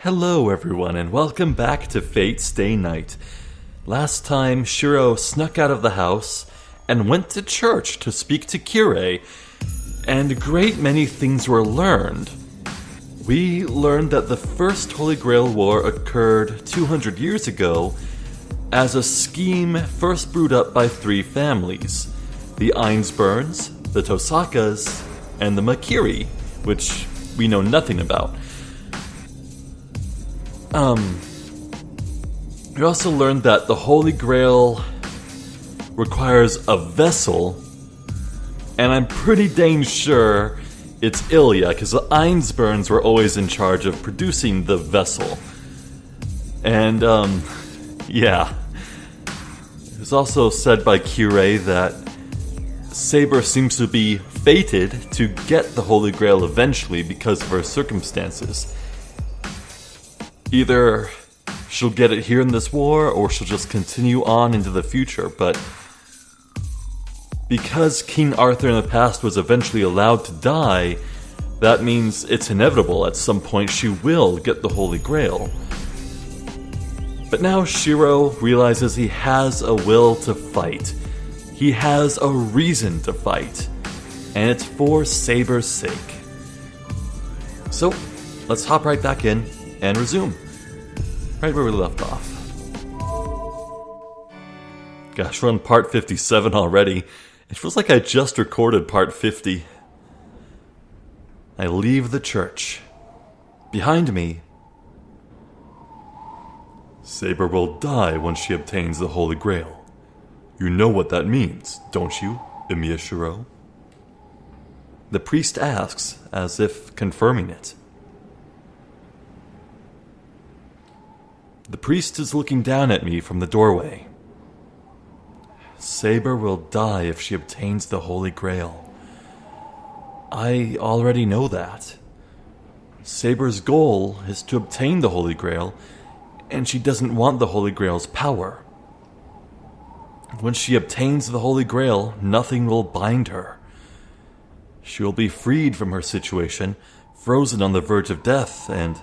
Hello everyone and welcome back to Fate Stay Night. Last time, Shirou snuck out of the house and went to church to speak to Kirei, and a great many things were learned. We learned that the first Holy Grail War occurred 200 years ago as a scheme first brewed up by three families: the Ainsburns, the Tosakas, and the Makiri, which we know nothing about. We also learned that the Holy Grail requires a vessel, and I'm pretty dang sure it's Ilya, because the Ainsburns were always in charge of producing the vessel. And, yeah. It was also said by Kirei that Saber seems to be fated to get the Holy Grail eventually because of her circumstances. Either she'll get it here in this war, or she'll just continue on into the future, but because King Arthur in the past was eventually allowed to die, that means it's inevitable at some point she will get the Holy Grail. But now Shirou realizes he has a will to fight. He has a reason to fight, and it's for Saber's sake. So, let's hop right back in and resume right where we left off. Gosh, we're on part 57 already. It feels like I just recorded part 50. I leave the church. Behind me, Saber will die when she obtains the Holy Grail. You know what that means, don't you, Emiya Shirou? The priest asks, as if confirming it. The priest is looking down at me from the doorway. Saber will die if she obtains the Holy Grail. I already know that. Saber's goal is to obtain the Holy Grail, and she doesn't want the Holy Grail's power. When she obtains the Holy Grail, nothing will bind her. She will be freed from her situation, frozen on the verge of death, and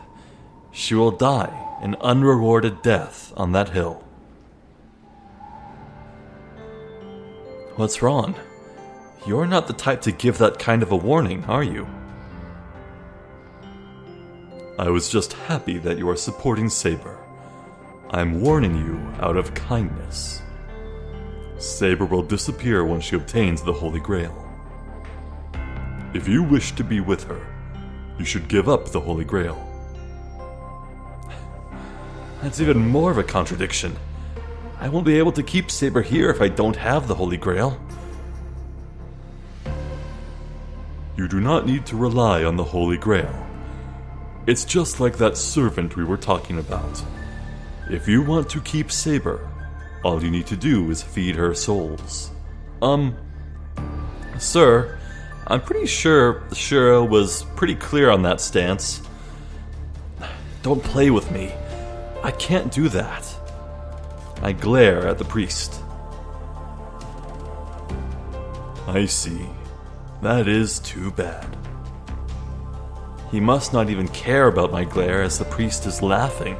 she will die an unrewarded death on that hill. What's wrong? You're not the type to give that kind of a warning, are you? I was just happy that you are supporting Saber. I'm warning you out of kindness. Saber will disappear when she obtains the Holy Grail. If you wish to be with her, you should give up the Holy Grail. That's even more of a contradiction. I won't be able to keep Saber here if I don't have the Holy Grail. You do not need to rely on the Holy Grail. It's just like that servant we were talking about. If you want to keep Saber, all you need to do is feed her souls. Sir, I'm pretty sure Shirou was pretty clear on that stance. Don't play with me. I can't do that. I glare at the priest. I see. That is too bad. He must not even care about my glare as the priest is laughing.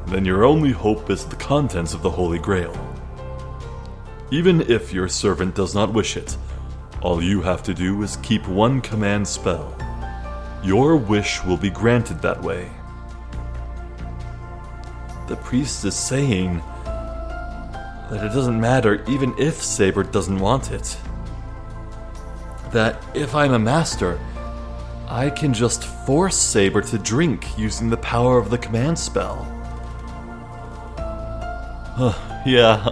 Then your only hope is the contents of the Holy Grail. Even if your servant does not wish it, all you have to do is keep one command spell. Your wish will be granted that way. The priest is saying that it doesn't matter even if Saber doesn't want it. That if I'm a master, I can just force Saber to drink using the power of the command spell. Yeah,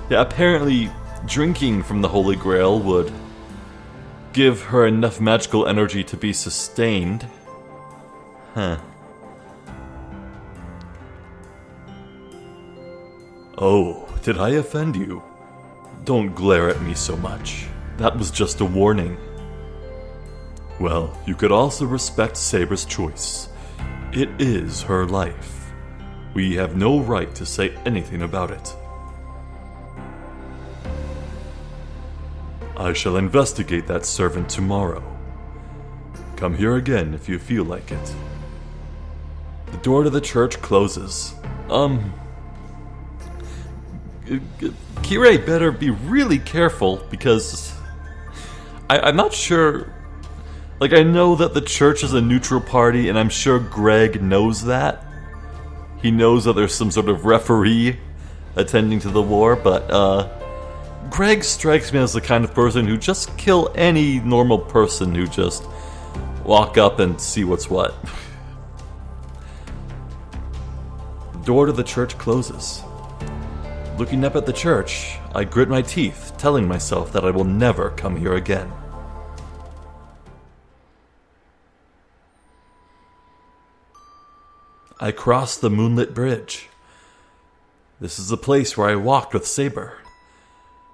apparently drinking from the Holy Grail would give her enough magical energy to be sustained. Oh, did I offend you? Don't glare at me so much. That was just a warning. Well, you could also respect Saber's choice. It is her life. We have no right to say anything about it. I shall investigate that servant tomorrow. Come here again if you feel like it. The door to the church closes. Kirei better be really careful, because I'm not sure. Like, I know that the church is a neutral party, and I'm sure Greg knows that. He knows that there's some sort of referee attending to the war, but Greg strikes me as the kind of person who just kill any normal person who just walk up and see what's what. The door to the church closes. Looking up at the church, I grit my teeth, telling myself that I will never come here again. I crossed the moonlit bridge. This is the place where I walked with Saber.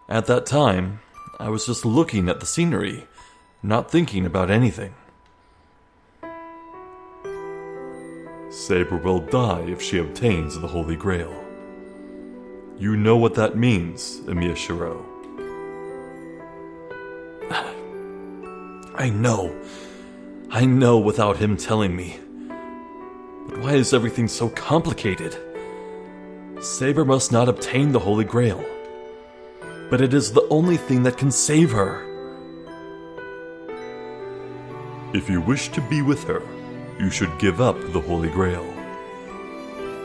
At that time, I was just looking at the scenery, not thinking about anything. Saber will die if she obtains the Holy Grail. You know what that means, Emiya Shirou. I know without him telling me. But why is everything so complicated? Saber must not obtain the Holy Grail. But it is the only thing that can save her. If you wish to be with her, you should give up the Holy Grail.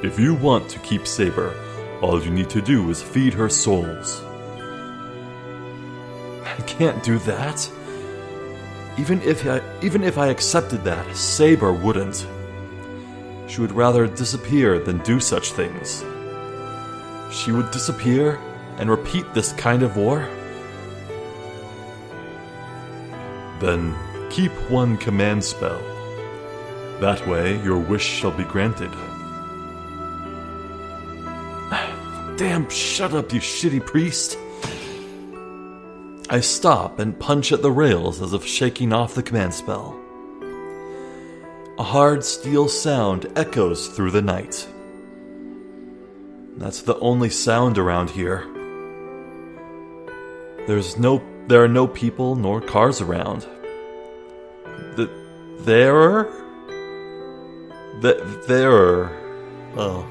If you want to keep Saber, all you need to do is feed her souls. I can't do that. Even if I accepted that, Saber wouldn't. She would rather disappear than do such things. She would disappear and repeat this kind of war? Then keep one command spell. That way your wish shall be granted. Damn, shut up, you shitty priest. I stop and punch at the rails as if shaking off the command spell. A hard steel sound echoes through the night. That's the only sound around here. There are no people nor cars around. Oh.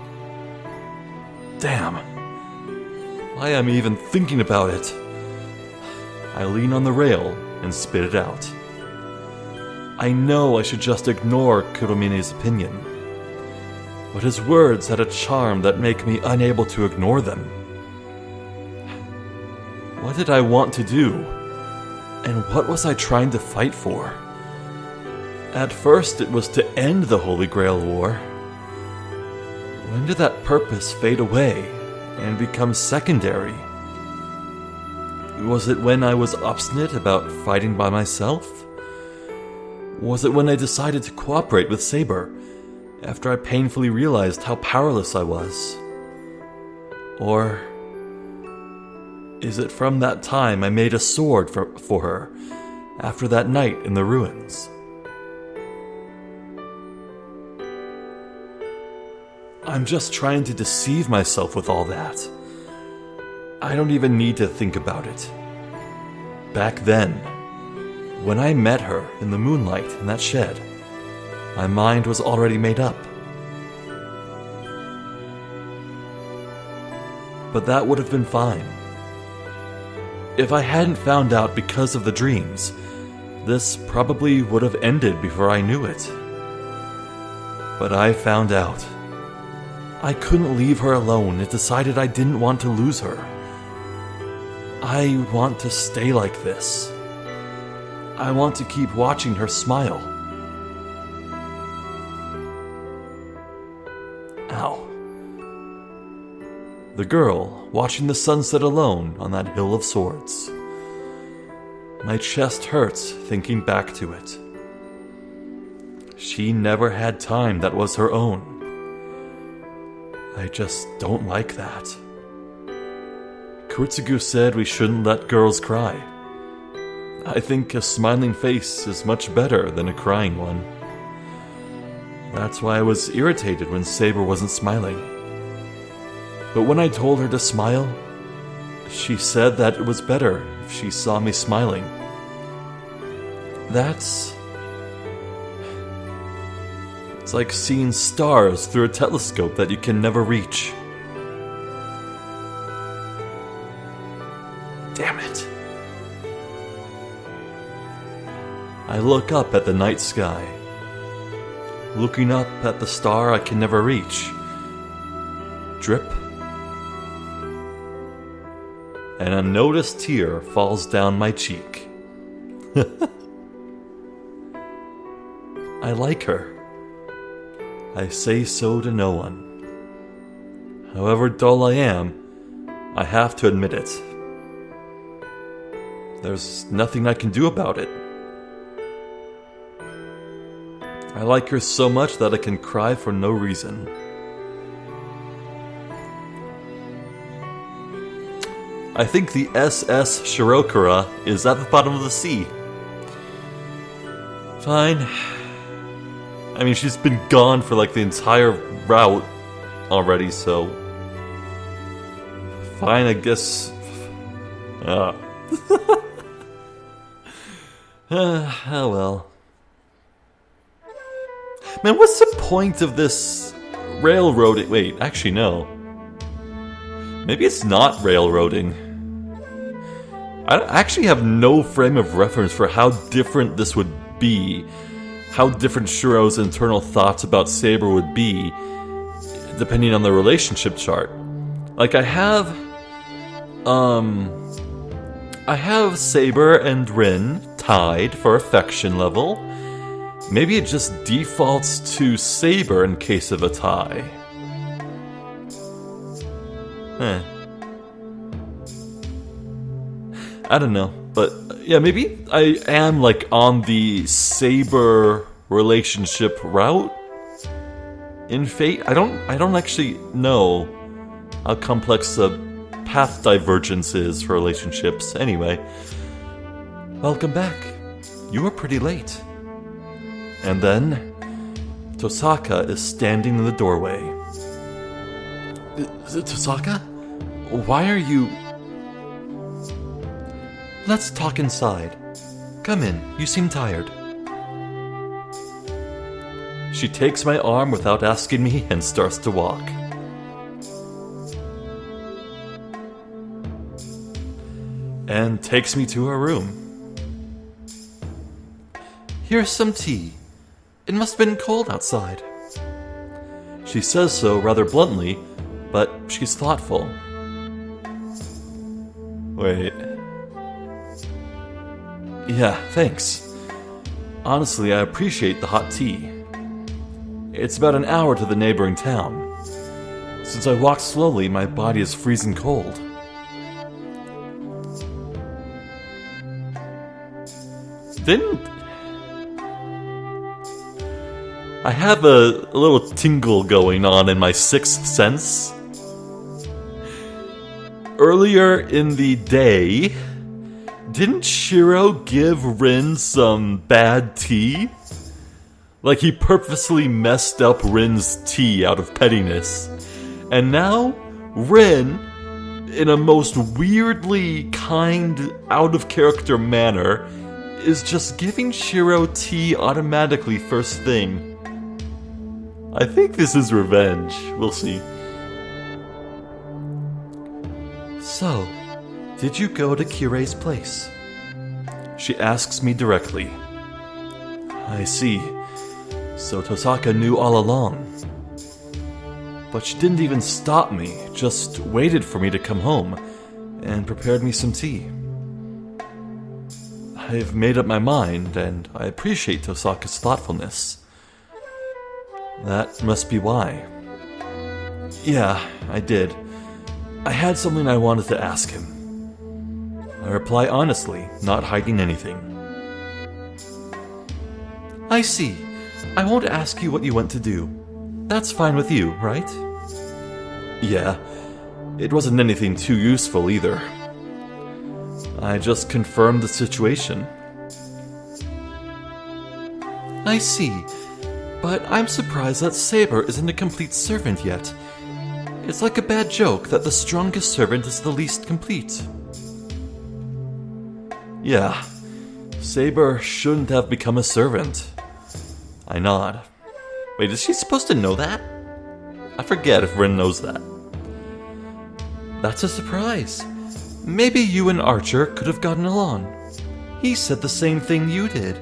Damn. Why am I even thinking about it? I lean on the rail and spit it out. I know I should just ignore Kuromine's opinion, but his words had a charm that make me unable to ignore them. What did I want to do? And what was I trying to fight for? At first it was to end the Holy Grail War. When did that purpose fade away and become secondary? Was it when I was obstinate about fighting by myself? Was it when I decided to cooperate with Saber after I painfully realized how powerless I was? Or is it from that time I made a sword for her after that night in the ruins? I'm just trying to deceive myself with all that. I don't even need to think about it. Back then, when I met her in the moonlight in that shed, my mind was already made up. But that would have been fine. If I hadn't found out because of the dreams, this probably would have ended before I knew it. But I found out. I couldn't leave her alone and decided I didn't want to lose her. I want to stay like this. I want to keep watching her smile. Ow. The girl watching the sunset alone on that hill of swords. My chest hurts thinking back to it. She never had time that was her own. I just don't like that. Kurtsugu said we shouldn't let girls cry. I think a smiling face is much better than a crying one. That's why I was irritated when Saber wasn't smiling. But when I told her to smile, she said that it was better if she saw me smiling. That's It's like seeing stars through a telescope that you can never reach. Damn it. I look up at the night sky, looking up at the star I can never reach. Drip. An unnoticed tear falls down my cheek. I like her. I say so to no one. However dull I am, I have to admit it. There's nothing I can do about it. I like her so much that I can cry for no reason. I think the SS Shirokura is at the bottom of the sea. Fine. I mean, she's been gone for like the entire route already, so... Fine, I guess... Oh well. Man, what's the point of this railroading? Wait, actually no. Maybe it's not railroading. I actually have no frame of reference for how different this would be. How different Shirou's internal thoughts about Saber would be, depending on the relationship chart. Like, I have Saber and Rin tied for affection level. Maybe it just defaults to Saber in case of a tie. I don't know, but yeah, maybe I am like on the Saber relationship route in Fate. I don't actually know how complex the path divergence is for relationships. Anyway, welcome back. You were pretty late. And then Tosaka is standing in the doorway. Tosaka? Why are you... Let's talk inside. Come in, you seem tired. She takes my arm without asking me and starts to walk. And takes me to her room. Here's some tea. It must have been cold outside. She says so rather bluntly, but she's thoughtful. Wait. Yeah, thanks. Honestly, I appreciate the hot tea. It's about an hour to the neighboring town. Since I walk slowly, my body is freezing cold. I have a little tingle going on in my sixth sense. Earlier in the day, didn't Shirou give Rin some bad tea? Like he purposely messed up Rin's tea out of pettiness. And now, Rin, in a most weirdly kind, out-of-character manner, is just giving Shirou tea automatically first thing. I think this is revenge. We'll see. So, did you go to Kirei's place? She asks me directly. I see. So Tosaka knew all along. But she didn't even stop me, just waited for me to come home, and prepared me some tea. I've made up my mind, and I appreciate Tosaka's thoughtfulness. That must be why. Yeah, I did. I had something I wanted to ask him. I reply honestly, not hiding anything. I see. I won't ask you what you went to do. That's fine with you, right? Yeah. It wasn't anything too useful either. I just confirmed the situation. I see. But I'm surprised that Saber isn't a complete servant yet. It's like a bad joke that the strongest servant is the least complete. Yeah, Saber shouldn't have become a servant. I nod. Wait, is she supposed to know that? I forget if Rin knows that. That's a surprise. Maybe you and Archer could have gotten along. He said the same thing you did.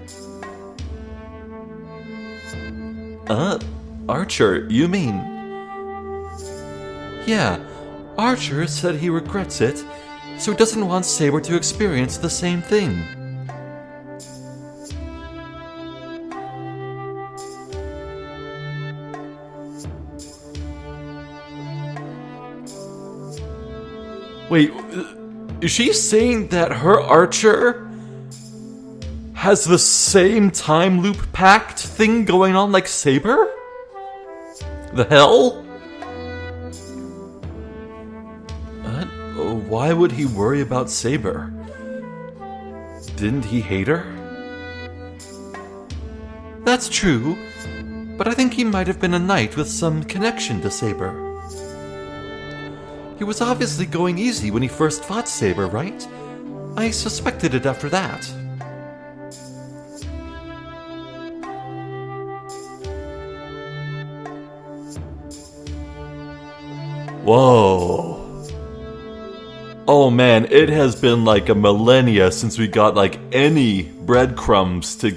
Archer, you mean? Yeah, Archer said he regrets it, so he doesn't want Saber to experience the same thing. Wait, is she saying that her Archer has the same time loop pact thing going on like Saber? The hell? Why would he worry about Saber? Didn't he hate her? That's true, but I think he might have been a knight with some connection to Saber. He was obviously going easy when he first fought Saber, right? I suspected it after that. Whoa. Oh man, it has been like a millennia since we got like any breadcrumbs to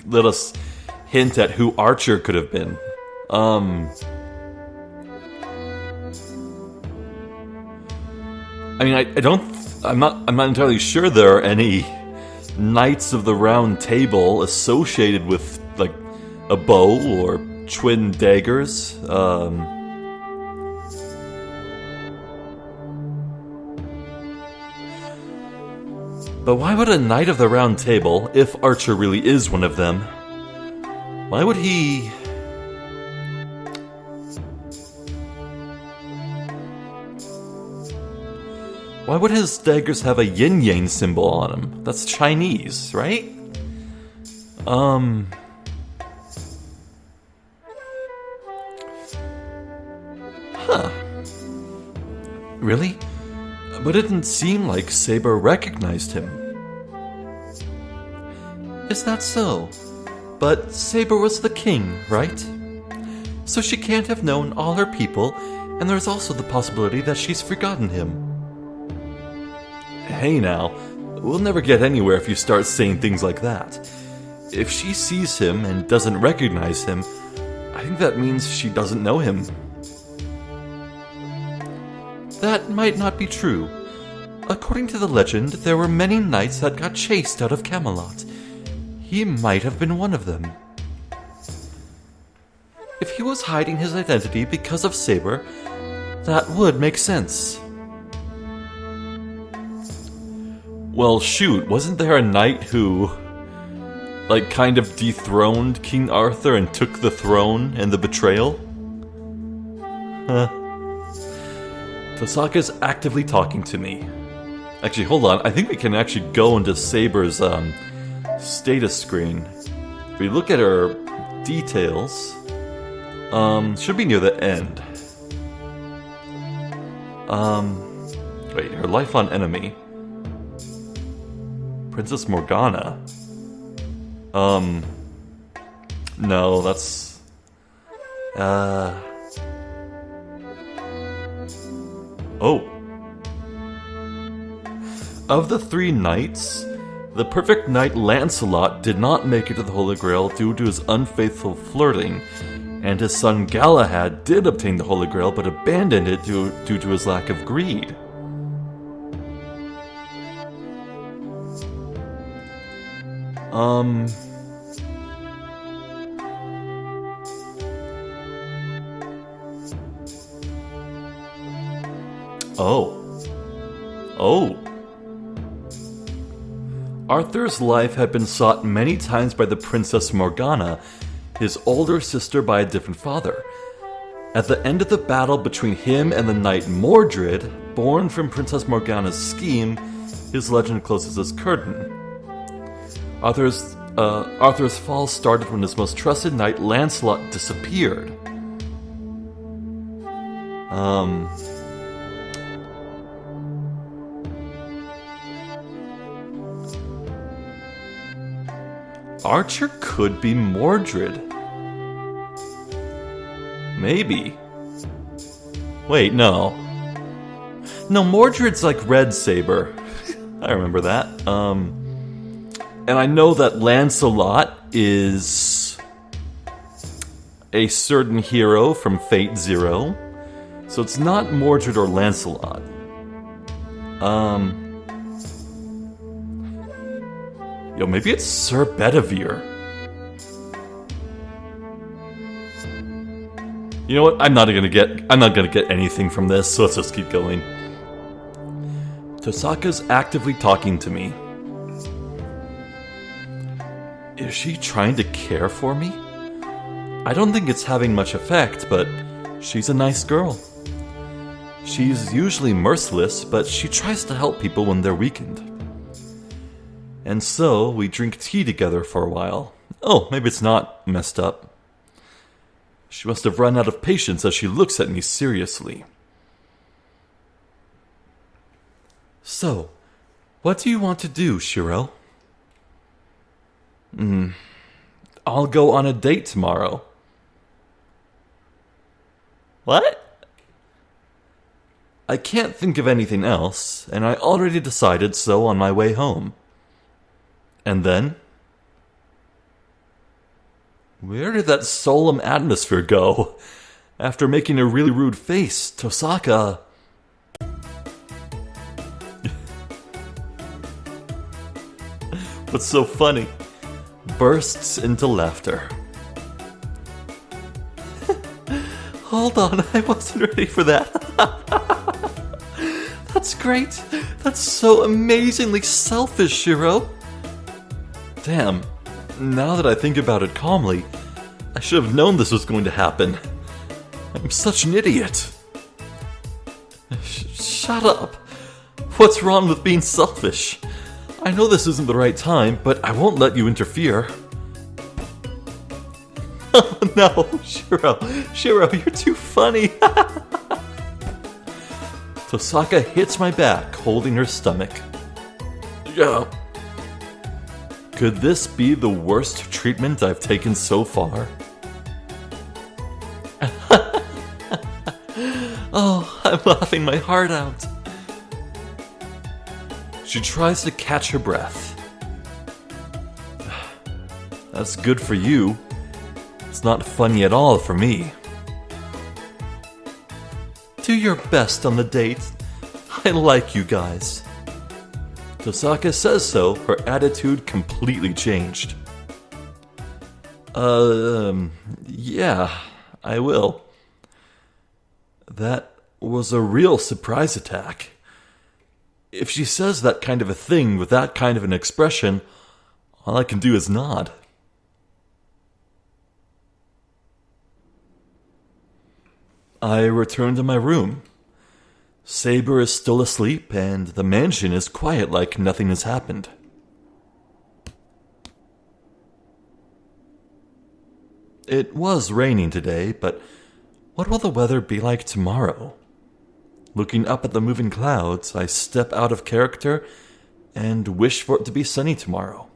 let us hint at who Archer could have been. I mean, I'm not entirely sure there are any Knights of the Round Table associated with like a bow or twin daggers. But why would a Knight of the Round Table, if Archer really is one of them, why would he... Why would his daggers have a yin-yang symbol on them? That's Chinese, right? Huh. Really? But it didn't seem like Saber recognized him. Is that so? But Saber was the king, right? So she can't have known all her people, and there's also the possibility that she's forgotten him. Hey now, we'll never get anywhere if you start saying things like that. If she sees him and doesn't recognize him, I think that means she doesn't know him. That might not be true. According to the legend, there were many knights that got chased out of Camelot. He might have been one of them. If he was hiding his identity because of Saber, that would make sense. Well, shoot, wasn't there a knight who, like, kind of dethroned King Arthur and took the throne in the betrayal? Huh. Tosaka's actively talking to me. Actually, hold on, I think we can actually go into Saber's, status screen. If we look at her details, should be near the end. Wait, her lifelong enemy. Princess Morgana. No, that's... Oh. Of the three knights, the perfect knight Lancelot did not make it to the Holy Grail due to his unfaithful flirting, and his son Galahad did obtain the Holy Grail but abandoned it due to his lack of greed. Oh. Arthur's life had been sought many times by the Princess Morgana, his older sister by a different father. At the end of the battle between him and the knight Mordred, born from Princess Morgana's scheme, his legend closes its curtain. Arthur's fall started when his most trusted knight Lancelot disappeared. Archer could be Mordred. Maybe. Wait, no. No, Mordred's like Red Saber. I remember that. And I know that Lancelot is a certain hero from Fate Zero. So it's not Mordred or Lancelot. Yo, maybe it's Sir Bedivere. You know what? I'm not gonna get anything from this, so let's just keep going. Tosaka's actively talking to me. Is she trying to care for me? I don't think it's having much effect, but she's a nice girl. She's usually merciless, but she tries to help people when they're weakened. And so, we drink tea together for a while. Oh, maybe it's not messed up. She must have run out of patience as she looks at me seriously. So, what do you want to do, Shirou? I'll go on a date tomorrow. What? I can't think of anything else, and I already decided so on my way home. And then? Where did that solemn atmosphere go? After making a really rude face, Tosaka... What's so funny? Bursts into laughter. Hold on, I wasn't ready for that. That's great. That's so amazingly selfish, Shirou. Damn. Now that I think about it calmly, I should have known this was going to happen. I'm such an idiot. Shut up. What's wrong with being selfish? I know this isn't the right time, but I won't let you interfere. Oh no, Shirou, you're too funny. Tosaka hits my back, holding her stomach. Yeah. Could this be the worst treatment I've taken so far? Oh, I'm laughing my heart out. She tries to catch her breath. That's good for you. It's not funny at all for me. Do your best on the date. I like you guys. Tosaka says so, her attitude completely changed. Yeah, I will. That was a real surprise attack. If she says that kind of a thing with that kind of an expression, all I can do is nod. I return to my room. Saber is still asleep, and the mansion is quiet like nothing has happened. It was raining today, but what will the weather be like tomorrow? Looking up at the moving clouds, I step out of character and wish for it to be sunny tomorrow.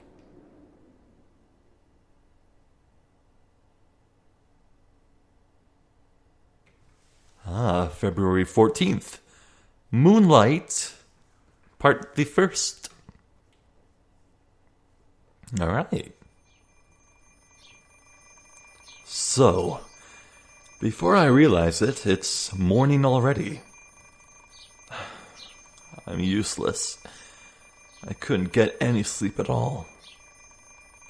February 14th. Moonlight, part the 1st. Alright. So, before I realize it, it's morning already. I'm useless. I couldn't get any sleep at all.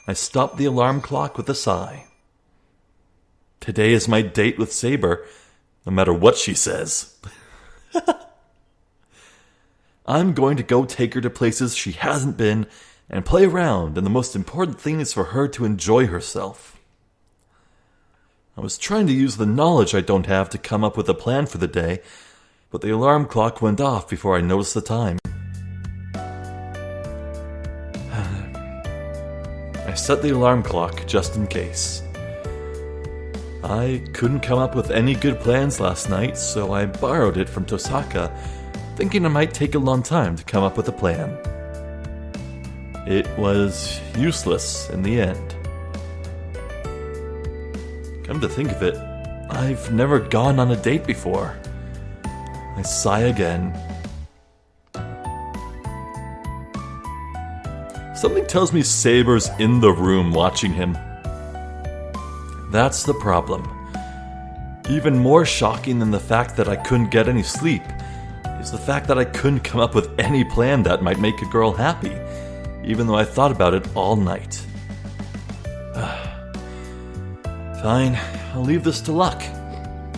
I stopped the alarm clock with a sigh. Today is my date with Saber, no matter what she says. I'm going to go take her to places she hasn't been and play around, and the most important thing is for her to enjoy herself. I was trying to use the knowledge I don't have to come up with a plan for the day, but the alarm clock went off before I noticed the time. I set the alarm clock just in case. I couldn't come up with any good plans last night, so I borrowed it from Tosaka, thinking it might take a long time to come up with a plan. It was useless in the end. Come to think of it, I've never gone on a date before. I sigh again. Something tells me Saber's in the room watching him. That's the problem. Even more shocking than the fact that I couldn't get any sleep is the fact that I couldn't come up with any plan that might make a girl happy, even though I thought about it all night. Fine, I'll leave this to luck.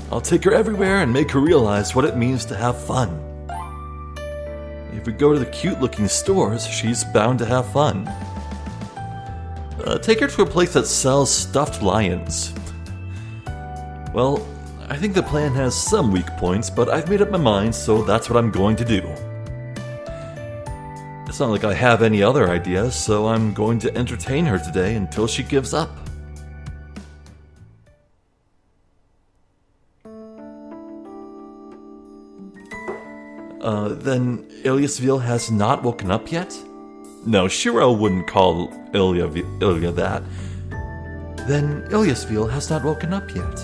I'll take her everywhere and make her realize what it means to have fun. If we go to the cute-looking stores, she's bound to have fun. Take her to a place that sells stuffed lions. Well, I think the plan has some weak points, but I've made up my mind, so that's what I'm going to do. It's not like I have any other ideas, so I'm going to entertain her today until she gives up. Then Ilyasville has not woken up yet? No, Shirou wouldn't call Ilya that. Then Ilyasville has not woken up yet.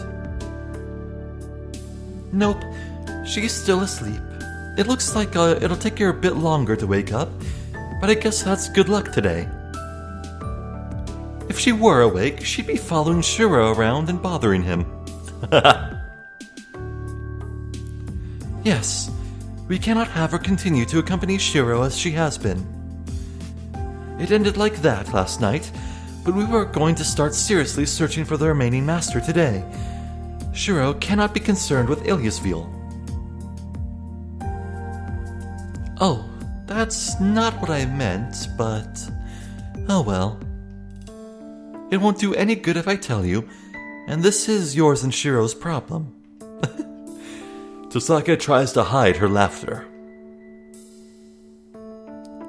Nope, she's still asleep. It looks like it'll take her a bit longer to wake up, but I guess that's good luck today. If she were awake, she'd be following Shirou around and bothering him. Yes, we cannot have her continue to accompany Shirou as she has been. It ended like that last night, but we were going to start seriously searching for the remaining master today. Shirou cannot be concerned with Ilyasville. Oh, that's not what I meant, but... oh well. It won't do any good if I tell you, and this is yours and Shirou's problem. Tosaka tries to hide her laughter.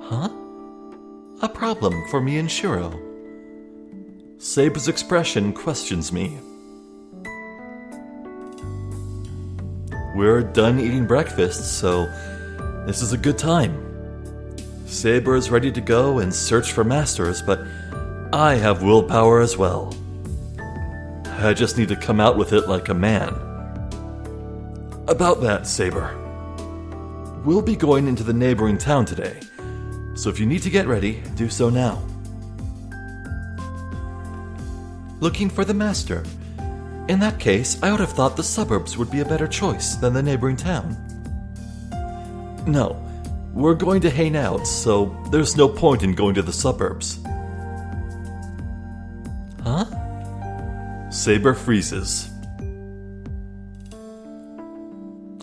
Huh? A problem for me and Shirou. Saber's expression questions me. We're done eating breakfast, so this is a good time. Saber is ready to go and search for masters, but I have willpower as well. I just need to come out with it like a man. About that, Saber. We'll be going into the neighboring town today, so if you need to get ready, do so now. Looking for the master. In that case, I would have thought the suburbs would be a better choice than the neighboring town. No, we're going to hang out, so there's no point in going to the suburbs. Huh? Saber freezes.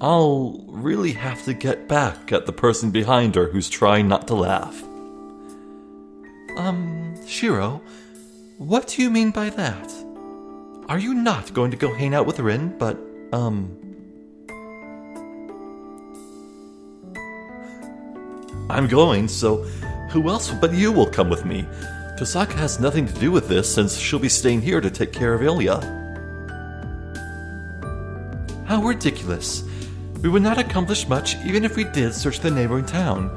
I'll really have to get back at the person behind her who's trying not to laugh. Shirou, what do you mean by that? Are you not going to go hang out with Rin, but, I'm going, so who else but you will come with me? Tosaka has nothing to do with this since she'll be staying here to take care of Ilya. How ridiculous. We would not accomplish much even if we did search the neighboring town.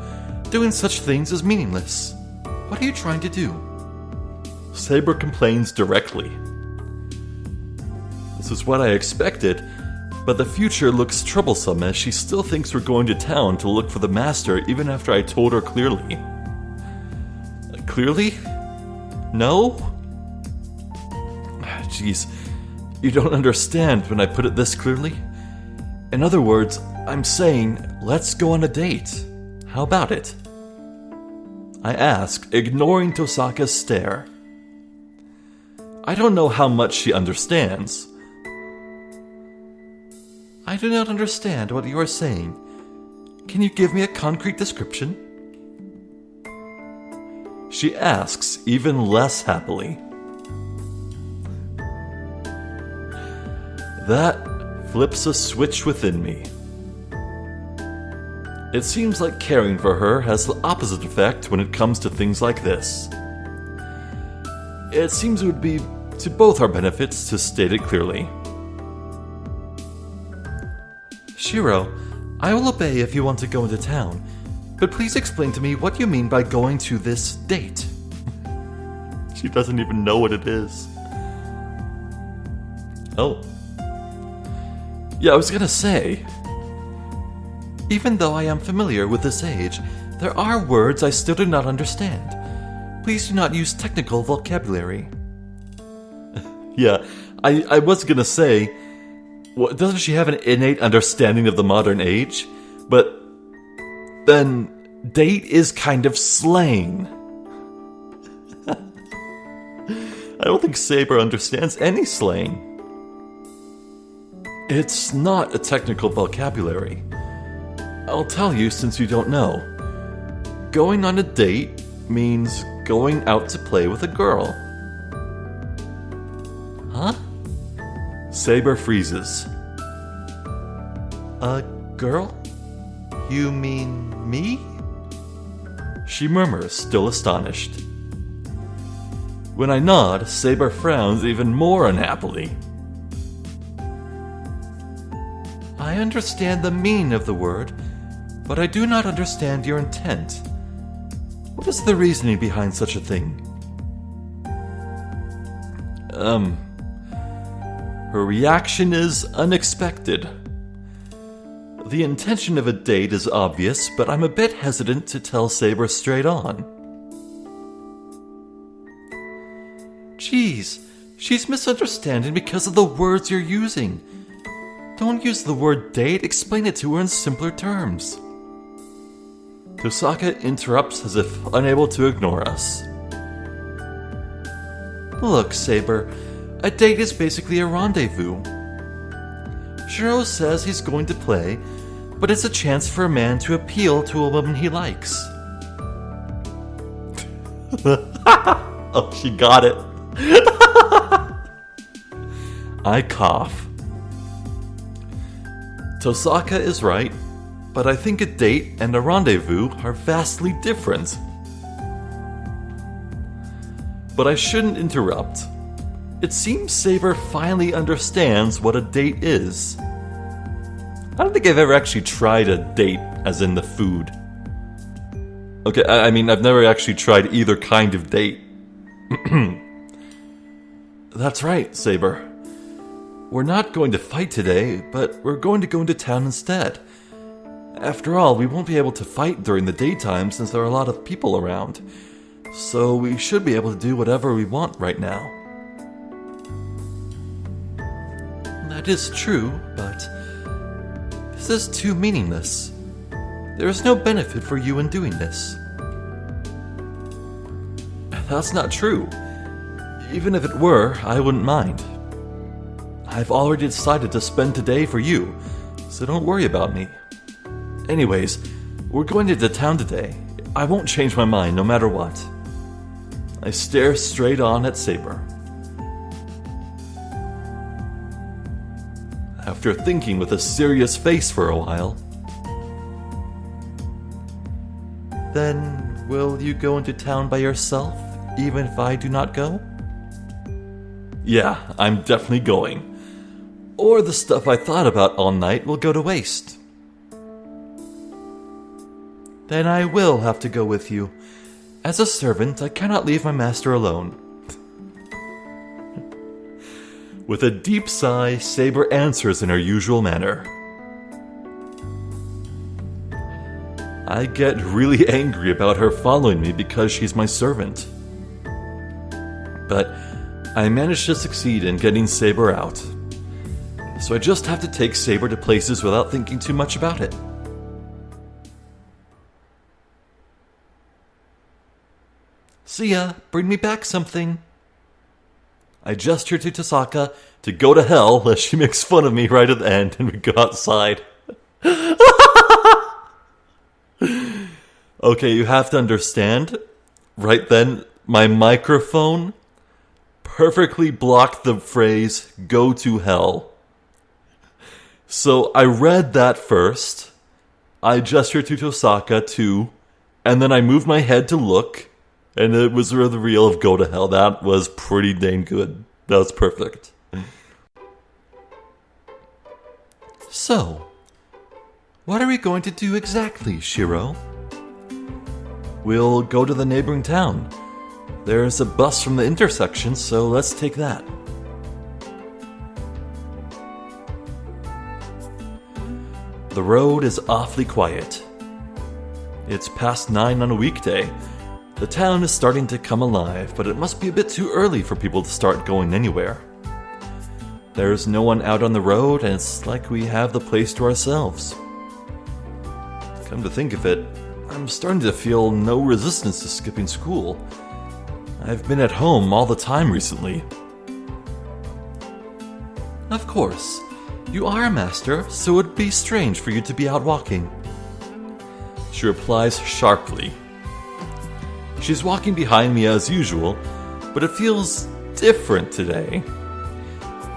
Doing such things is meaningless. What are you trying to do? Saber complains directly. This is what I expected, but the future looks troublesome as she still thinks we're going to town to look for the master even after I told her clearly. Clearly? No? Jeez, you don't understand when I put it this clearly? In other words, I'm saying, let's go on a date. How about it? I ask, ignoring Tosaka's stare. I don't know how much she understands. I do not understand what you are saying. Can you give me a concrete description? She asks, even less happily. That flips a switch within me. It seems like caring for her has the opposite effect when it comes to things like this. It seems it would be to both our benefits to state it clearly. Shirou, I will obey if you want to go into town, but please explain to me what you mean by going to this date. She doesn't even know what it is. Oh, Yeah, I was gonna say, even though I am familiar with this age, there are words I still do not understand. Please do not use technical vocabulary. Yeah, I was gonna say, well, doesn't she have an innate understanding of the modern age? But then, date is kind of slang. I don't think Saber understands any slang. It's not a technical vocabulary. I'll tell you since you don't know. Going on a date means going out to play with a girl. Huh? Saber freezes. A girl? You mean me? She murmurs, still astonished. When I nod, Saber frowns even more unhappily. I understand the meaning of the word, but I do not understand your intent. What is the reasoning behind such a thing? Her reaction is unexpected. The intention of a date is obvious, but I'm a bit hesitant to tell Saber straight on. Geez, she's misunderstanding because of the words you're using. Don't use the word date, explain it to her in simpler terms. Tosaka interrupts as if unable to ignore us. Look, Saber, a date is basically a rendezvous. Shirou says he's going to play, but it's a chance for a man to appeal to a woman he likes. Oh, she got it. I cough. Tosaka is right, but I think a date and a rendezvous are vastly different. But I shouldn't interrupt. It seems Saber finally understands what a date is. I don't think I've ever actually tried a date, as in the food. Okay, I mean, I've never actually tried either kind of date. That's right, Saber. We're not going to fight today, but we're going to go into town instead. After all, we won't be able to fight during the daytime since there are a lot of people around. So we should be able to do whatever we want right now. That is true, but this is too meaningless. There is no benefit for you in doing this. That's not true. Even if it were, I wouldn't mind. I've already decided to spend today for you, so don't worry about me. Anyways, we're going into town today. I won't change my mind no matter what. I stare straight on at Saber. After thinking with a serious face for a while. Then, will you go into town by yourself, even if I do not go? Yeah, I'm definitely going. Or the stuff I thought about all night will go to waste. Then I will have to go with you. As a servant, I cannot leave my master alone. With a deep sigh, Saber answers in her usual manner. I get really angry about her following me because she's my servant. But I managed to succeed in getting Saber out. So I just have to take Saber to places without thinking too much about it. See ya, bring me back something. I gesture to Tosaka to go to hell as she makes fun of me right at the end and we go outside. Okay, you have to understand. Right then, my microphone perfectly blocked the phrase, go to hell. So I read that first, I gestured to Tosaka too, and then I moved my head to look, and it was the reveal of go to hell. That was pretty dang good. That was perfect. So, what are we going to do exactly, Shirou? We'll go to the neighboring town. There's a bus from the intersection, so let's take that. The road is awfully quiet. It's past 9 on a weekday. The town is starting to come alive, but it must be a bit too early for people to start going anywhere. There's no one out on the road, and it's like we have the place to ourselves. Come to think of it, I'm starting to feel no resistance to skipping school. I've been at home all the time recently. Of course, you are a master, so it would be strange for you to be out walking. She replies sharply. She's walking behind me as usual, but it feels different today.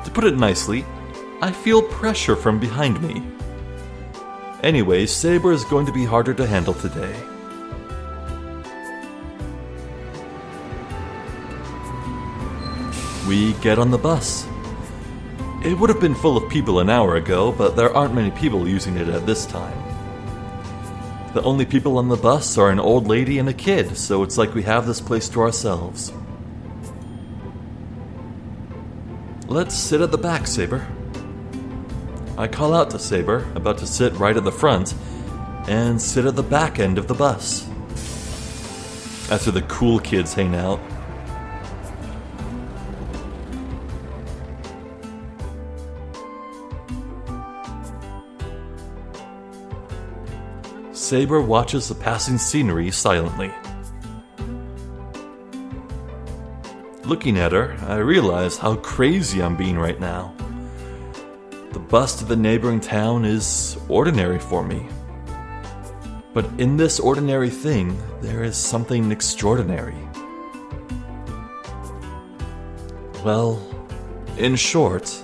To put it nicely, I feel pressure from behind me. Anyway, Saber is going to be harder to handle today. We get on the bus. It would have been full of people an hour ago, but there aren't many people using it at this time. The only people on the bus are an old lady and a kid, so it's like we have this place to ourselves. Let's sit at the back, Saber. I call out to Saber, about to sit right at the front, and sit at the back end of the bus. That's where the cool kids hang out. Saber watches the passing scenery silently. Looking at her, I realize how crazy I'm being right now. The bus to the neighboring town is ordinary for me. But in this ordinary thing, there is something extraordinary. Well, in short,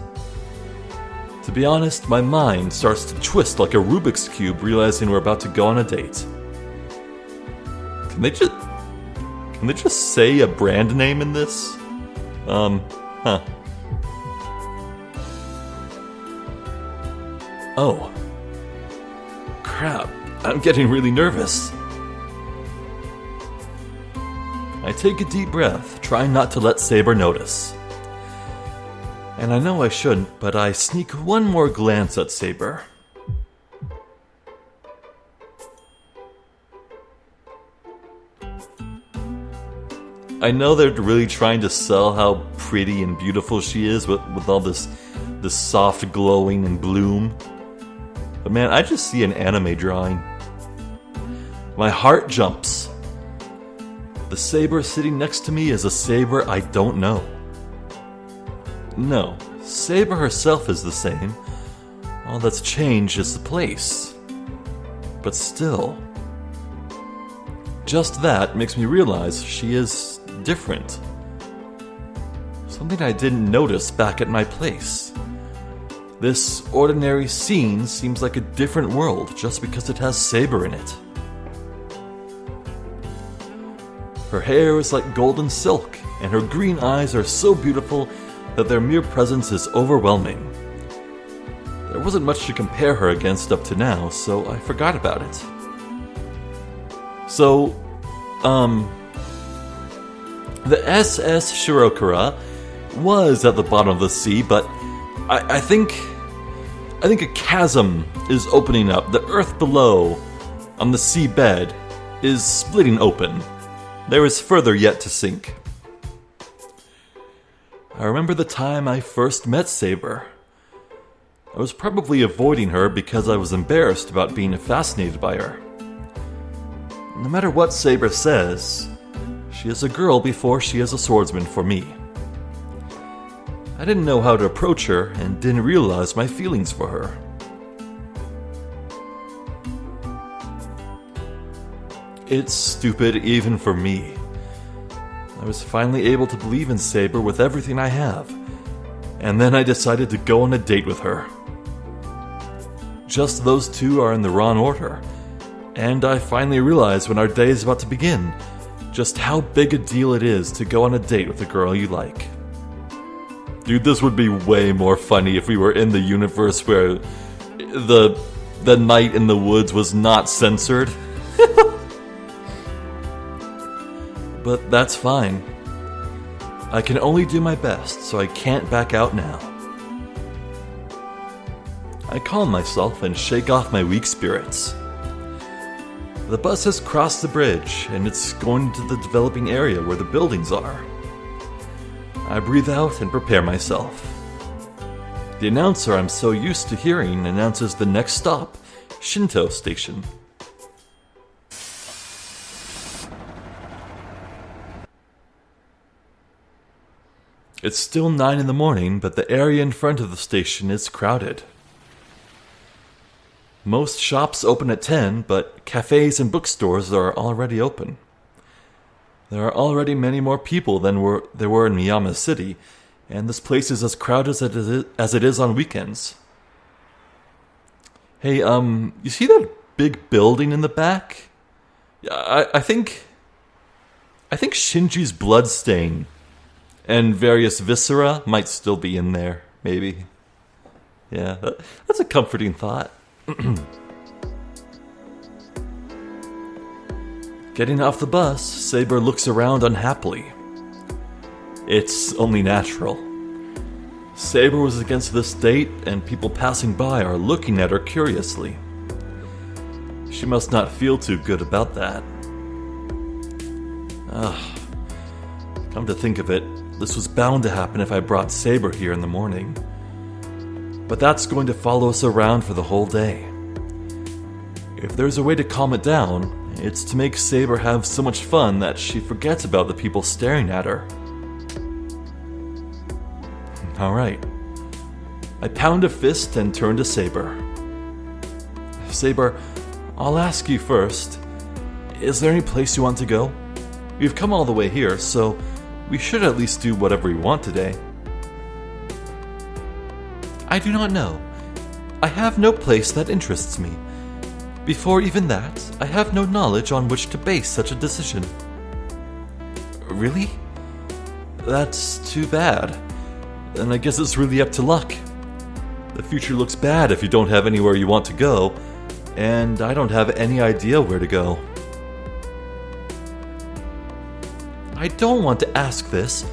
to be honest, my mind starts to twist like a Rubik's Cube realizing we're about to go on a date. Can they just say a brand name in this? Oh. Crap, I'm getting really nervous. I take a deep breath, trying not to let Saber notice. And I know I shouldn't, but I sneak one more glance at Saber. I know they're really trying to sell how pretty and beautiful she is with all this soft glowing and bloom. But man, I just see an anime drawing. My heart jumps. The Saber sitting next to me is a Saber I don't know. No, Saber herself is the same. All that's changed is the place. But still, just that makes me realize she is different. Something I didn't notice back at my place. This ordinary scene seems like a different world just because it has Saber in it. Her hair is like golden silk, and her green eyes are so beautiful that their mere presence is overwhelming. There wasn't much to compare her against up to now, so I forgot about it. So, the SS Shirokura was at the bottom of the sea, but I think a chasm is opening up. The earth below, on the seabed, is splitting open. There is further yet to sink. I remember the time I first met Saber. I was probably avoiding her because I was embarrassed about being fascinated by her. No matter what Saber says, she is a girl before she is a swordsman for me. I didn't know how to approach her and didn't realize my feelings for her. It's stupid even for me. I was finally able to believe in Saber with everything I have, and then I decided to go on a date with her. Just those two are in the wrong order, and I finally realized when our day is about to begin just how big a deal it is to go on a date with a girl you like. Dude, this would be way more funny if we were in the universe where the night in the woods was not censored. But that's fine. I can only do my best, so I can't back out now. I calm myself and shake off my weak spirits. The bus has crossed the bridge, and it's going to the developing area where the buildings are. I breathe out and prepare myself. The announcer I'm so used to hearing announces the next stop, Shinto Station. It's still 9 in the morning, but the area in front of the station is crowded. Most shops open at 10, but cafes and bookstores are already open. There are already many more people than there were in Miyama City, and this place is as crowded as it is on weekends. Hey, you see that big building in the back? I think Shinji's bloodstain and various viscera might still be in there, maybe. Yeah, that's a comforting thought. Getting off the bus, Saber looks around unhappily. It's only natural. Saber was against this date, and people passing by are looking at her curiously. She must not feel too good about that. Come to think of it, this was bound to happen if I brought Saber here in the morning. But that's going to follow us around for the whole day. If there's a way to calm it down, it's to make Saber have so much fun that she forgets about the people staring at her. Alright. I pound a fist and turn to Saber. Saber, I'll ask you first. Is there any place you want to go? We've come all the way here, so we should at least do whatever we want today. I do not know. I have no place that interests me. Before even that, I have no knowledge on which to base such a decision. Really? That's too bad. Then I guess it's really up to luck. The future looks bad if you don't have anywhere you want to go, and I don't have any idea where to go. I don't want to ask this,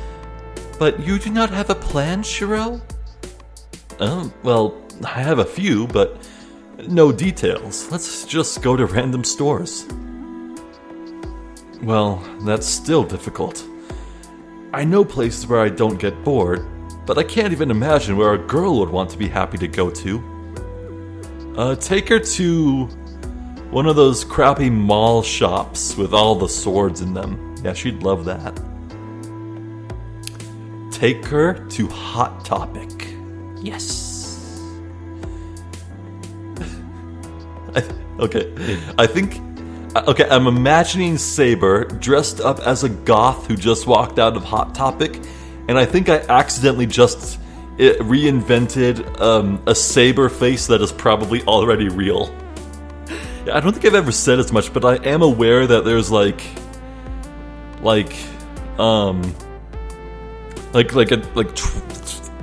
but you do not have a plan, Shirou? Well, I have a few, but no details. Let's just go to random stores. Well, that's still difficult. I know places where I don't get bored, but I can't even imagine where a girl would want to be happy to go to. Take her to one of those crappy mall shops with all the swords in them. Yeah, she'd love that. Take her to Hot Topic. Yes. I'm imagining Saber dressed up as a goth who just walked out of Hot Topic, and I think I accidentally just reinvented a Saber face that is probably already real. I don't think I've ever said as much, but I am aware that there's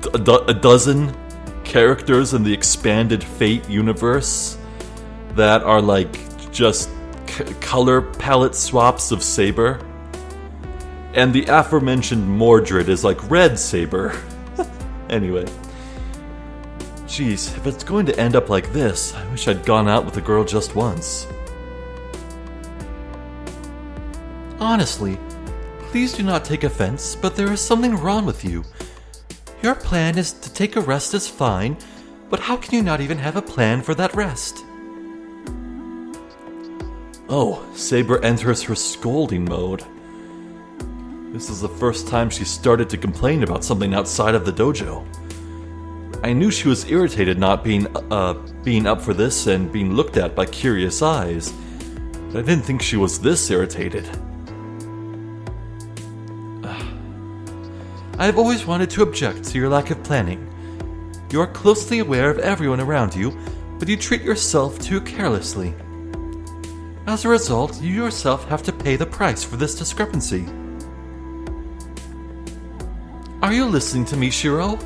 a dozen characters in the expanded Fate universe that are just color palette swaps of Saber. And the aforementioned Mordred is red Saber. Anyway. Jeez, if it's going to end up like this, I wish I'd gone out with a girl just once. Honestly, please do not take offense, but there is something wrong with you. Your plan is to take a rest is fine, but how can you not even have a plan for that rest? Oh, Saber enters her scolding mode. This is the first time she started to complain about something outside of the dojo. I knew she was irritated not being up for this and being looked at by curious eyes, but I didn't think she was this irritated. I have always wanted to object to your lack of planning. You are closely aware of everyone around you, but you treat yourself too carelessly. As a result, you yourself have to pay the price for this discrepancy. Are you listening to me, Shirou?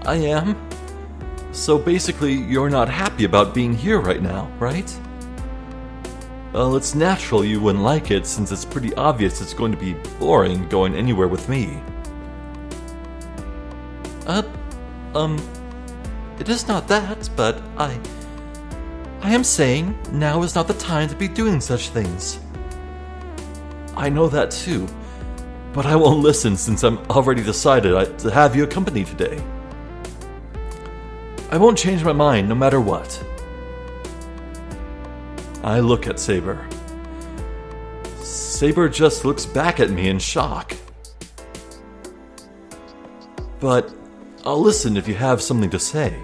I am. So basically, you're not happy about being here right now, right? Well, it's natural you wouldn't like it, since it's pretty obvious it's going to be boring going anywhere with me. it is not that, but I am saying now is not the time to be doing such things. I know that too, but I won't listen since I'm already decided to have you accompany today. I won't change my mind no matter what. I look at Saber. Saber just looks back at me in shock. But I'll listen if you have something to say.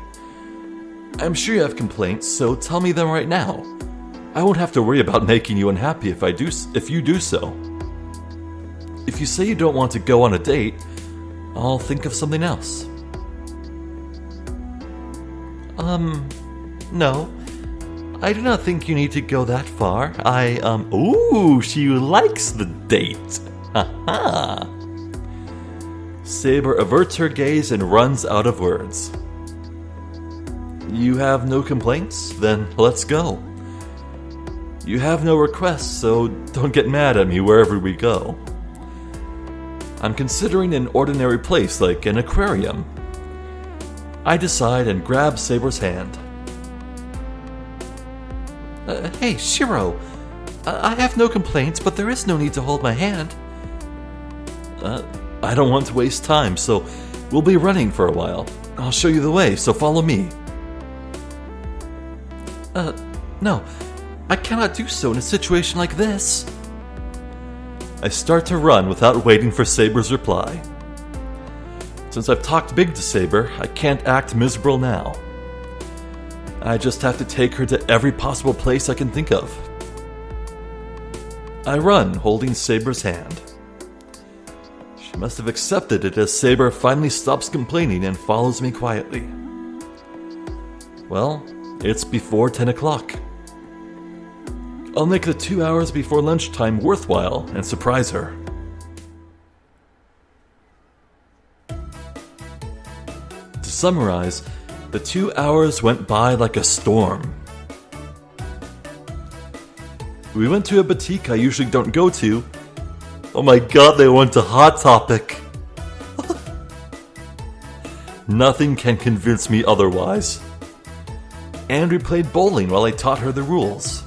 I'm sure you have complaints, so tell me them right now. I won't have to worry about making you unhappy if you do so. If you say you don't want to go on a date, I'll think of something else. No. I do not think you need to go that far. Ooh, she likes the date. Haha. Saber averts her gaze and runs out of words. You have no complaints? Then let's go. You have no requests, so don't get mad at me wherever we go. I'm considering an ordinary place like an aquarium. I decide and grab Saber's hand. Hey, Shirou. I have no complaints, but there is no need to hold my hand. I don't want to waste time, so we'll be running for a while. I'll show you the way, so follow me. No. I cannot do so in a situation like this. I start to run without waiting for Saber's reply. Since I've talked big to Saber, I can't act miserable now. I just have to take her to every possible place I can think of. I run, holding Saber's hand. She must have accepted it as Saber finally stops complaining and follows me quietly. Well, it's before 10 o'clock. I'll make the 2 hours before lunchtime worthwhile and surprise her. To summarize, the 2 hours went by like a storm. We went to a boutique I usually don't go to. Oh my god, they went to Hot Topic. Nothing can convince me otherwise. And we played bowling while I taught her the rules.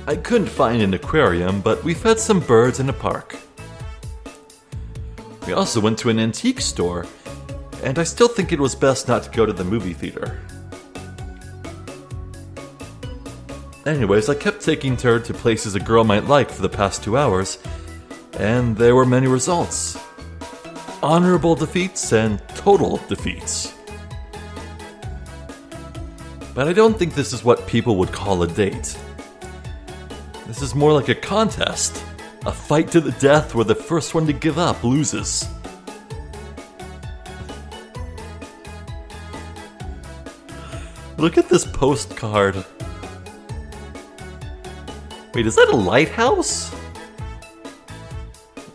I couldn't find an aquarium, but we fed some birds in a park. We also went to an antique store, and I still think it was best not to go to the movie theater. Anyways, I kept taking her to places a girl might like for the past 2 hours, and there were many results. Honorable defeats and total defeats. But I don't think this is what people would call a date. This is more like a contest. A fight to the death where the first one to give up loses. Look at this postcard. Wait, is that a lighthouse?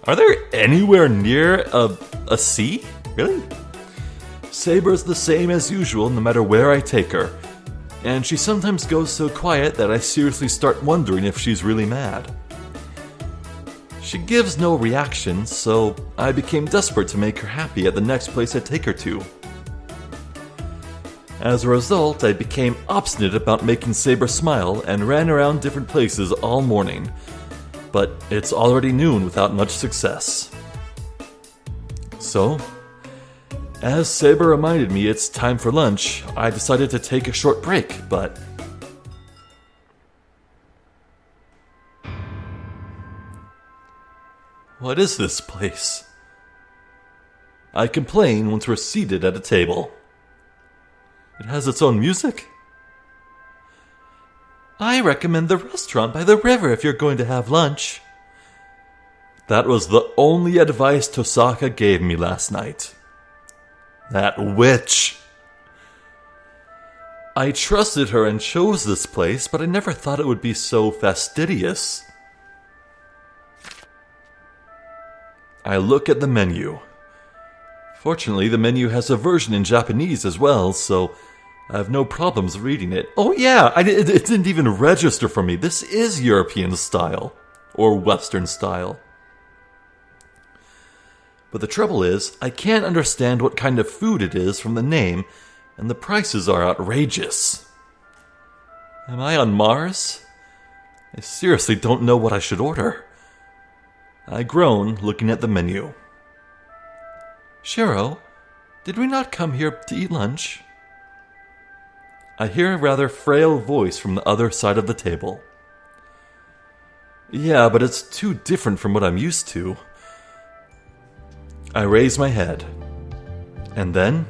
Are there anywhere near a sea? Really? Saber's the same as usual no matter where I take her. And she sometimes goes so quiet that I seriously start wondering if she's really mad. She gives no reaction, so I became desperate to make her happy at the next place I take her to. As a result, I became obstinate about making Saber smile and ran around different places all morning. But it's already noon without much success. So, as Saber reminded me it's time for lunch, I decided to take a short break, but... What is this place? I complain once we're seated at a table. It has its own music? I recommend the restaurant by the river if you're going to have lunch. That was the only advice Tosaka gave me last night. That witch. I trusted her and chose this place, but I never thought it would be so fastidious. I look at the menu. Fortunately, the menu has a version in Japanese as well, so I have no problems reading it. Oh yeah, it didn't even register for me. This is European style, or Western style. But the trouble is, I can't understand what kind of food it is from the name, and the prices are outrageous. Am I on Mars? I seriously don't know what I should order. I groan, looking at the menu. Shirou, did we not come here to eat lunch? I hear a rather frail voice from the other side of the table. Yeah, but it's too different from what I'm used to. I raise my head. And then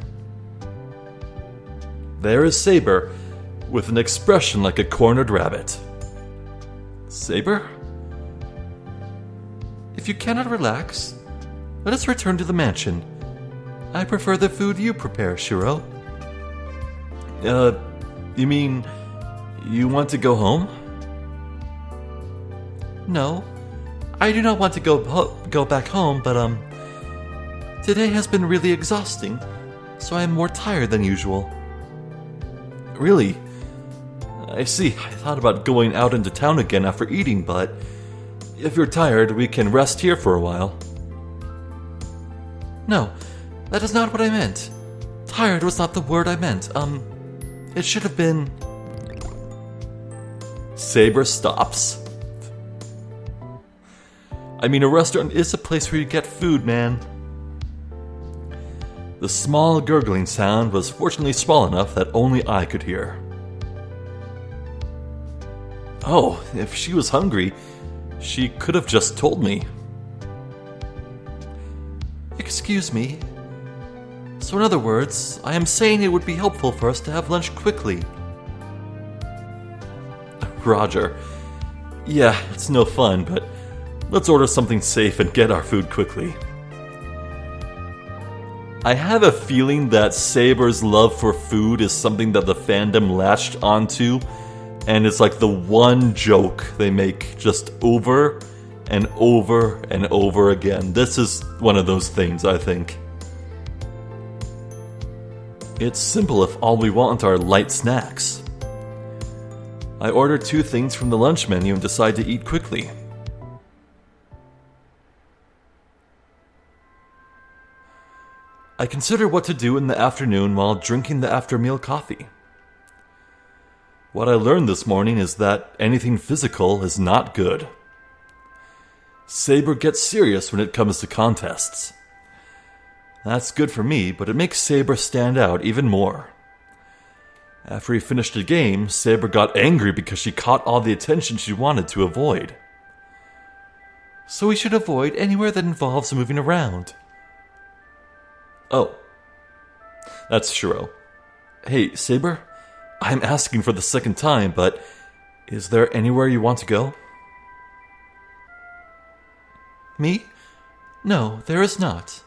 there is Saber, with an expression like a cornered rabbit. Saber? If you cannot relax, let us return to the mansion. I prefer the food you prepare, Shirou. You mean you want to go home? No, I do not want to go back home, but today has been really exhausting, so I am more tired than usual. Really? I see. I thought about going out into town again after eating, but if you're tired, we can rest here for a while. No, that is not what I meant. Tired was not the word I meant. It should have been... Saber stops. I mean, a restaurant is a place where you get food, man. The small gurgling sound was fortunately small enough that only I could hear. Oh, if she was hungry, she could have just told me. Excuse me. So in other words, I am saying it would be helpful for us to have lunch quickly. Roger. Yeah, it's no fun, but let's order something safe and get our food quickly. I have a feeling that Saber's love for food is something that the fandom latched onto, and it's like the one joke they make just over and over and over again. This is one of those things, I think. It's simple if all we want are light snacks. I order 2 things from the lunch menu and decide to eat quickly. I consider what to do in the afternoon while drinking the after-meal coffee. What I learned this morning is that anything physical is not good. Saber gets serious when it comes to contests. That's good for me, but it makes Saber stand out even more. After he finished a game, Saber got angry because she caught all the attention she wanted to avoid. So we should avoid anywhere that involves moving around. Oh, that's Shirou. Hey, Saber, I'm asking for the second time, but is there anywhere you want to go? Me? No, there is not.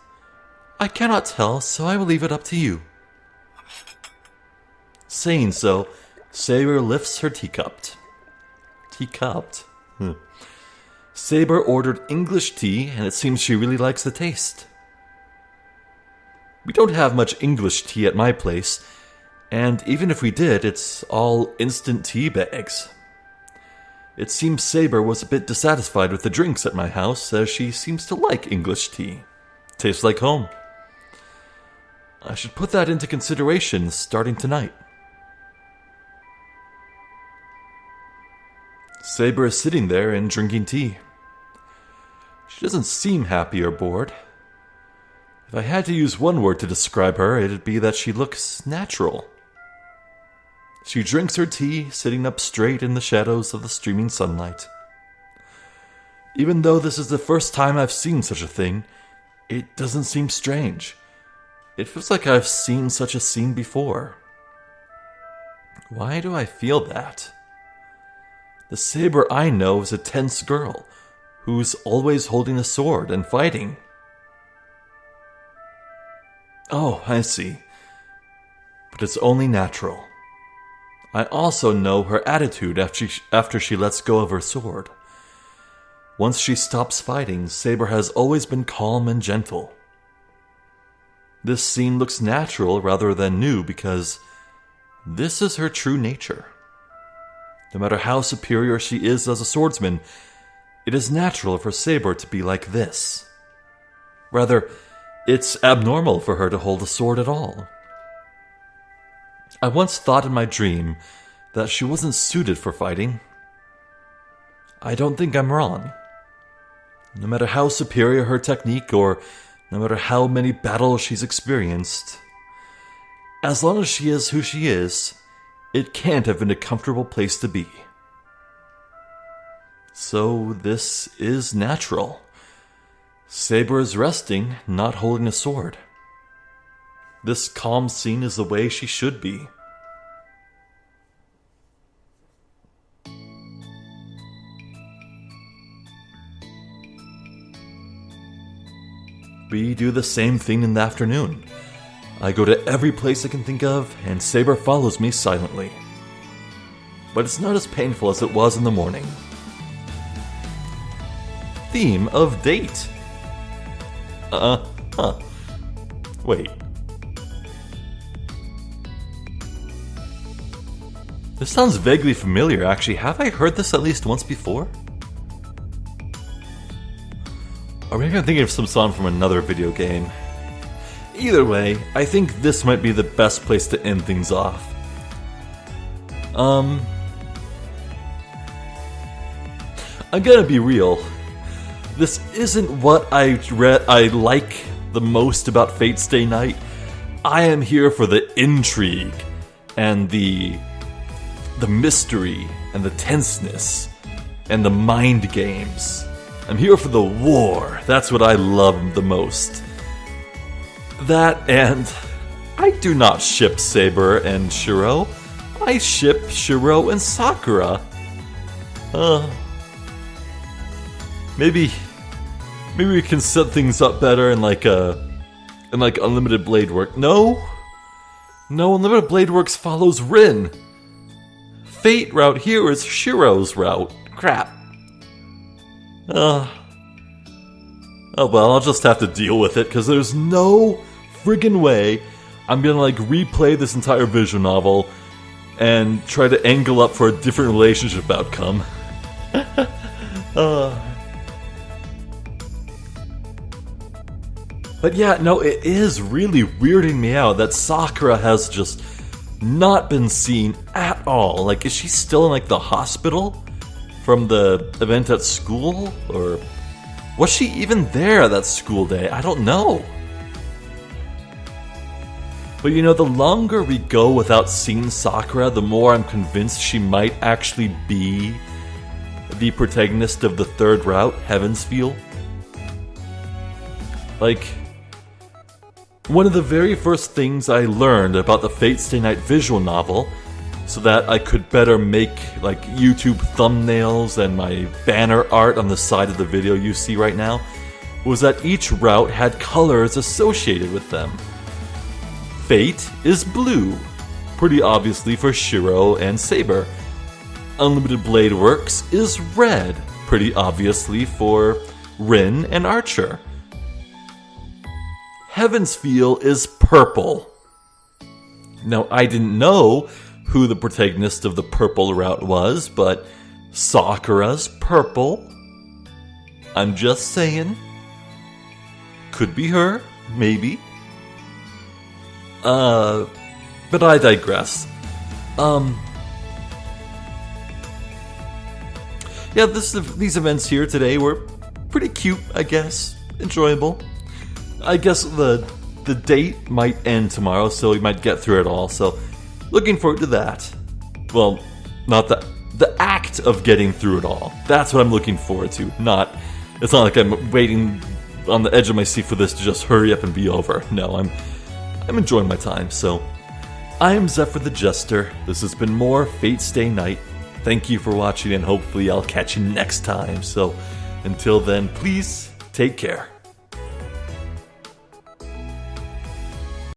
I cannot tell, so I will leave it up to you. Saying so, Saber lifts her teacup. Teacupped? Saber ordered English tea, and it seems she really likes the taste. We don't have much English tea at my place, and even if we did, it's all instant tea bags. It seems Saber was a bit dissatisfied with the drinks at my house, as she seems to like English tea. Tastes like home. I should put that into consideration starting tonight. Saber is sitting there and drinking tea. She doesn't seem happy or bored. If I had to use one word to describe her, it'd be that she looks natural. She drinks her tea, sitting up straight in the shadows of the streaming sunlight. Even though this is the first time I've seen such a thing, it doesn't seem strange. It feels like I've seen such a scene before. Why do I feel that? The Saber I know is a tense girl, who's always holding a sword and fighting. Oh, I see. But it's only natural. I also know her attitude after she lets go of her sword. Once she stops fighting, Saber has always been calm and gentle. This scene looks natural rather than new because this is her true nature. No matter how superior she is as a swordsman, it is natural for Saber to be like this. Rather, it's abnormal for her to hold a sword at all. I once thought in my dream that she wasn't suited for fighting. I don't think I'm wrong. No matter how superior her technique, or no matter how many battles she's experienced, as long as she is who she is, it can't have been a comfortable place to be. So this is natural. Saber is resting, not holding a sword. This calm scene is the way she should be. We do the same thing in the afternoon. I go to every place I can think of, and Saber follows me silently. But it's not as painful as it was in the morning. Theme of date. Wait. This sounds vaguely familiar, actually. Have I heard this at least once before? Or maybe I'm thinking of some song from another video game. Either way, I think this might be the best place to end things off. I'm gonna be real. This isn't what I like the most about Fate Stay Night. I am here for the intrigue and the mystery and the tenseness and the mind games. I'm here for the war. That's what I love the most. That, and I do not ship Saber and Shirou. I ship Shirou and Sakura. Maybe we can set things up better in like Unlimited Blade Work. No, Unlimited Blade Works follows Rin. Fate route here is Shirou's route. Crap. Oh well, I'll just have to deal with it, because there's no friggin' way I'm gonna replay this entire visual novel and try to angle up for a different relationship outcome. But yeah, no, it is really weirding me out that Sakura has just not been seen at all. Is she still in the hospital from the event at school? Or was she even there that school day? I don't know. But the longer we go without seeing Sakura, the more I'm convinced she might actually be the protagonist of the third route, Heaven's Feel. One of the very first things I learned about the Fate Stay Night visual novel, so that I could better make YouTube thumbnails and my banner art on the side of the video you see right now, was that each route had colors associated with them. Fate is blue, pretty obviously for Shirou and Saber. Unlimited Blade Works is red, pretty obviously for Rin and Archer. Heaven's Feel is purple. Now, I didn't know who the protagonist of the purple route was, but Sakura's purple. I'm just saying. Could be her, maybe. But I digress. Yeah, these events here today were pretty cute, I guess. Enjoyable. I guess the date might end tomorrow, so we might get through it all, so looking forward to that. Well, not the act of getting through it all. That's what I'm looking forward to. It's not like I'm waiting on the edge of my seat for this to just hurry up and be over. No, I'm enjoying my time, so I am Zephyr the Jester. This has been more Fate Stay Night. Thank you for watching, and hopefully I'll catch you next time. So until then, please take care.